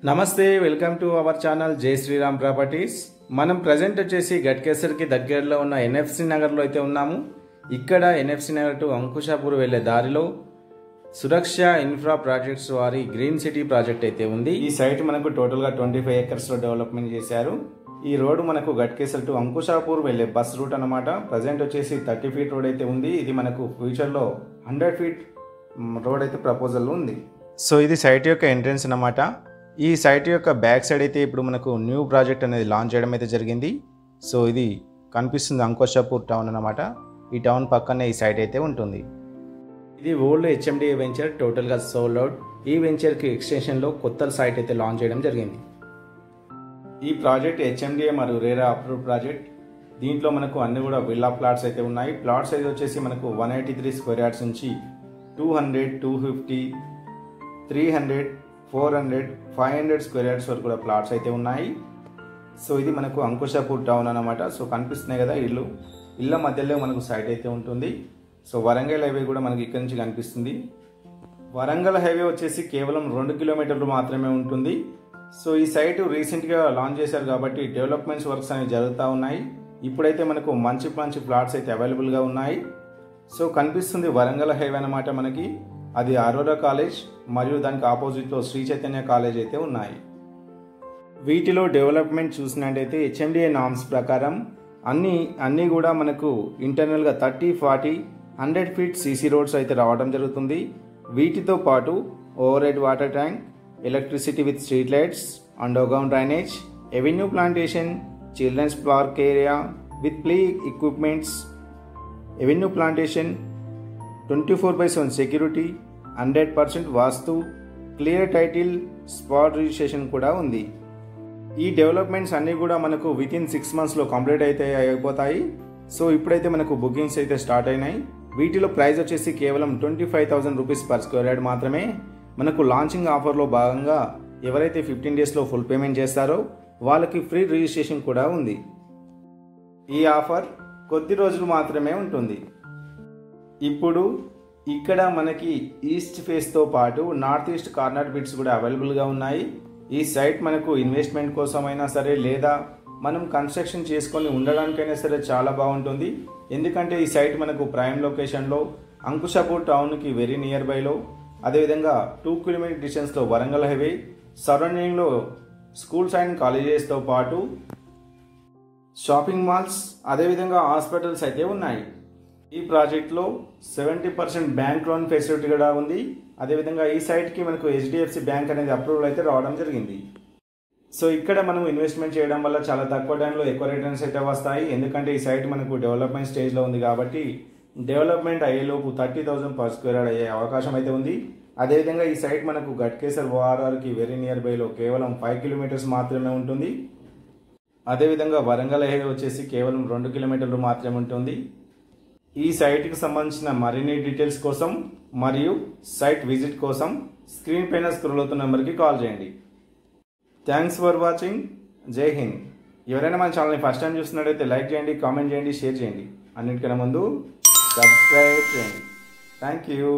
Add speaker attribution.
Speaker 1: నమస్తే welcome to our channel జై Sriram properties. మనం ప్రజెంట్ వచ్చేసి గట్కేసర్కి దగ్గరలో ఉన్న ఎన్ఎఫ్సి నగర్లో అయితే ఉన్నాము. ఇక్కడ ఎన్ఎఫ్సి నగర్ టు అంకుషాపూర్ వెళ్లే దారిలో సురక్ష ఇన్ఫ్రా ప్రాజెక్ట్స్ వారి గ్రీన్ సిటీ ప్రాజెక్ట్ అయితే ఉంది. ఈ సైట్ మనకు టోటల్గా 25 ఏకర్స్లో డెవలప్మెంట్ చేశారు. ఈ రోడ్డు మనకు గట్కేసర్ టు అంకుషాపూర్ వెళ్లే బస్ రూట్ అనమాట. ప్రజెంట్ వచ్చేసి 30 ఫీట్ రోడ్ అయితే ఉంది. ఇది మనకు ఫ్యూచర్లో 100 ఫీట్ రోడ్ అయితే ప్రపోజల్ ఉంది. సో ఇది సైట్ యొక్క ఎంట్రన్స్ అన్నమాట. ఈ సైట్ యొక్క బ్యాక్ సైడ్ అయితే ఇప్పుడు మనకు న్యూ ప్రాజెక్ట్ అనేది లాంచ్ చేయడం అయితే జరిగింది. సో ఇది కనిపిస్తుంది అంకుషాపూర్ టౌన్ అన్నమాట. ఈ టౌన్ పక్కనే ఈ సైట్ అయితే ఉంటుంది. ఇది ఓల్డ్ హెచ్ఎండిఏ వెంచర్, టోటల్గా సోల్డ్ అవుట్. ఈ వెంచర్కి ఎక్స్టెన్షన్లో కొత్త సైట్ అయితే లాంచ్ చేయడం జరిగింది. ఈ ప్రాజెక్ట్ హెచ్ఎండిఏ మరియు రేరా అప్రూవ్డ్ ప్రాజెక్ట్. దీంట్లో మనకు అన్ని కూడా విల్లా ప్లాట్స్ అయితే ఉన్నాయి. ప్లాట్ సైజ్ వచ్చేసి మనకు 183 స్క్వేర్ యార్డ్స్ నుంచి 200, 250, 300, 400, 500 స్క్వేర్ యార్డ్స్ వరకు కూడా ప్లాట్స్ అయితే ఉన్నాయి. సో ఇది మనకు అంకుషాపూర్ టౌన్ అన్నమాట. సో కనిపిస్తున్నాయి కదా ఇళ్ళ మధ్యలో మనకు సైట్ అయితే ఉంటుంది. సో వరంగల్ హైవే కూడా మనకి ఇక్కడ నుంచి కనిపిస్తుంది. వరంగల్ హైవే వచ్చేసి కేవలం 2 కిలోమీటర్లు మాత్రమే ఉంటుంది. సో ఈ సైట్ రీసెంట్గా లాంచ్ చేశారు కాబట్టి డెవలప్మెంట్స్ వర్క్స్ అనేవి జరుగుతూ ఉన్నాయి. ఇప్పుడైతే మనకు మంచి ప్లాట్స్ అయితే అవైలబుల్గా ఉన్నాయి. సో కనిపిస్తుంది వరంగల్ హైవే అన్నమాట మనకి. అది అరోరా కాలేజ్ మరియు దానికి ఆపోజిట్లో శ్రీ చైతన్య కాలేజ్ అయితే ఉన్నాయి. వీటిలో డెవలప్మెంట్ చూసినట్టయితే హెచ్ఎండిఏ నామ్స్ ప్రకారం అన్నీ కూడా మనకు ఇంటర్నల్గా 30, 40, 100 ఫీట్ సీసీ రోడ్స్ అయితే రావడం జరుగుతుంది. వీటితో పాటు overhead water tank, electricity with street lights, underground drainage, avenue plantation, children's park area with play equipments, avenue plantation, 24/7 security, 100% vastu, clear title, spot registration కూడా ఉంది. ఈ డెవలప్మెంట్స్ అన్నీ కూడా మనకు వితిన్ 6 మంత్స్లో కంప్లీట్ అయితే అయిపోతాయి. సో ఇప్పుడైతే మనకు బుకింగ్స్ అయితే స్టార్ట్ అయినాయి. వీటిలో ప్రైస్ వచ్చేసి కేవలం 25,000 రూపీస్ పర్ స్క్వేర్ యార్డ్ మాత్రమే. మనకు లాంచింగ్ ఆఫర్లో భాగంగా ఎవరైతే 15 డేస్లో ఫుల్ పేమెంట్ చేస్తారో వాళ్ళకి ఫ్రీ రిజిస్ట్రేషన్ కూడా ఉంది. ఈ ఆఫర్ కొద్ది రోజులు మాత్రమే ఉంటుంది. ఇప్పుడు ఇక్కడ మనకి ఈస్ట్ ఫేస్తో పాటు నార్త్ ఈస్ట్ కార్నర్ బిట్స్ కూడా అవైలబుల్గా ఉన్నాయి. ఈ సైట్ మనకు ఇన్వెస్ట్మెంట్ కోసమైనా సరే లేదా మనం కన్స్ట్రక్షన్ చేసుకొని ఉండడానికైనా సరే చాలా బాగుంటుంది. ఎందుకంటే ఈ సైట్ మనకు ప్రైమ్ లొకేషన్లో అంకుషాపూర్ టౌన్కి వెరీ నియర్ బైలో, అదేవిధంగా 2 కిలోమీటర్ డిస్టెన్స్లో వరంగల్ హైవే, సరౌండింగ్లో స్కూల్స్ అండ్ కాలేజెస్తో పాటు షాపింగ్ మాల్స్, అదేవిధంగా హాస్పిటల్స్ అయితే ఉన్నాయి. ఈ ప్రాజెక్ట్లో 70% బ్యాంక్ లోన్ ఫెసిలిటీ కూడా ఉంది. అదేవిధంగా ఈ సైట్కి మనకు హెచ్డిఎఫ్సి బ్యాంక్ అనేది అప్రూవల్ అయితే రావడం జరిగింది. సో ఇక్కడ మనం ఇన్వెస్ట్మెంట్ చేయడం వల్ల చాలా తక్కువ టైంలో ఎక్కువ రిటర్న్స్ అయితే వస్తాయి. ఎందుకంటే ఈ సైట్ మనకు డెవలప్మెంట్ స్టేజ్లో ఉంది కాబట్టి డెవలప్మెంట్ అయ్యేలోపు 30,000 పర్ స్క్వేర్ యార్డ్ అయ్యే అవకాశం అయితే ఉంది. అదేవిధంగా ఈ సైట్ మనకు గట్కేసర్ ఓఆర్ఆర్కి వెరీ నియర్ బైలో కేవలం 5 కిలోమీటర్స్ మాత్రమే ఉంటుంది. అదేవిధంగా వరంగల్ హైవే వచ్చేసి కేవలం 2 కిలోమీటర్లు మాత్రమే ఉంటుంది. ఈ సైట్కి సంబంధించిన మరిన్ని డీటెయిల్స్ కోసం మరియు సైట్ విజిట్ కోసం స్క్రీన్ పైన స్క్రోల్ అవుతున్న నెంబర్కి కాల్ చేయండి. Thanks for watching. జై హింద్. ఎవరైనా మన ఛానల్ని ఫస్ట్ టైం చూస్తున్నట్టయితే లైక్ చేయండి, కామెంట్ చేయండి, షేర్ చేయండి. అన్నిటికన్నా ముందు సబ్స్క్రైబ్ చేయండి. Thank you.